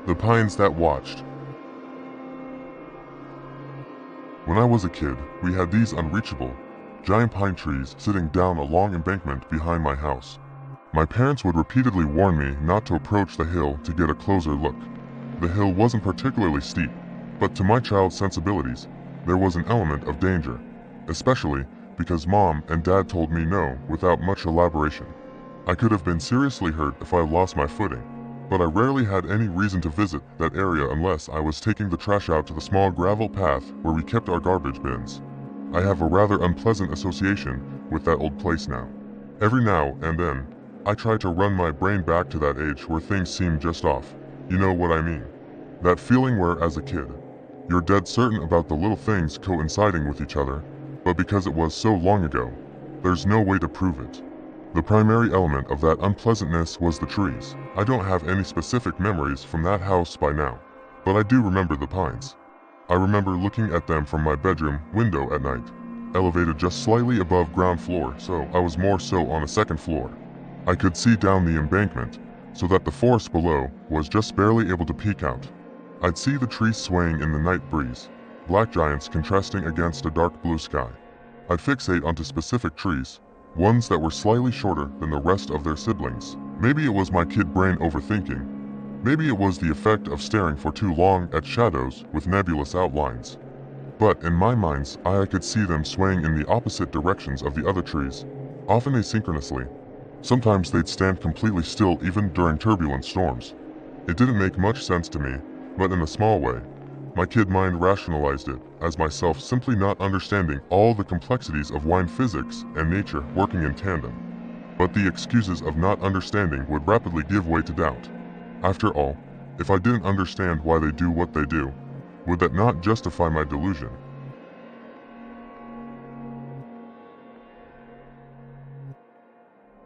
The pines that watched. When I was a kid, we had these unreachable, giant pine trees sitting down a long embankment behind my house. My parents would repeatedly warn me not to approach the hill to get a closer look. The hill wasn't particularly steep, but to my child's sensibilities, there was an element of danger, especially because Mom and Dad told me no without much elaboration. I could have been seriously hurt if I lost my footing, but I rarely had any reason to visit that area unless I was taking the trash out to the small gravel path where we kept our garbage bins. I have a rather unpleasant association with that old place now. Every now and then, I try to run my brain back to that age where things seem just off. You know what I mean? That feeling where, as a kid, you're dead certain about the little things coinciding with each other, but because it was so long ago, there's no way to prove it. The primary element of that unpleasantness was the trees. I don't have any specific memories from that house by now, but I do remember the pines. I remember looking at them from my bedroom window at night, elevated just slightly above ground floor, so I was more so on a second floor. I could see down the embankment, so that the forest below was just barely able to peek out. I'd see the trees swaying in the night breeze, black giants contrasting against a dark blue sky. I'd fixate onto specific trees, ones that were slightly shorter than the rest of their siblings. Maybe it was my kid brain overthinking. Maybe it was the effect of staring for too long at shadows with nebulous outlines. But in my mind's eye, I could see them swaying in the opposite directions of the other trees, often asynchronously. Sometimes they'd stand completely still even during turbulent storms. It didn't make much sense to me, but in a small way, my kid mind rationalized it as myself simply not understanding all the complexities of wind physics and nature working in tandem. But the excuses of not understanding would rapidly give way to doubt. After all, if I didn't understand why they do what they do, would that not justify my delusion?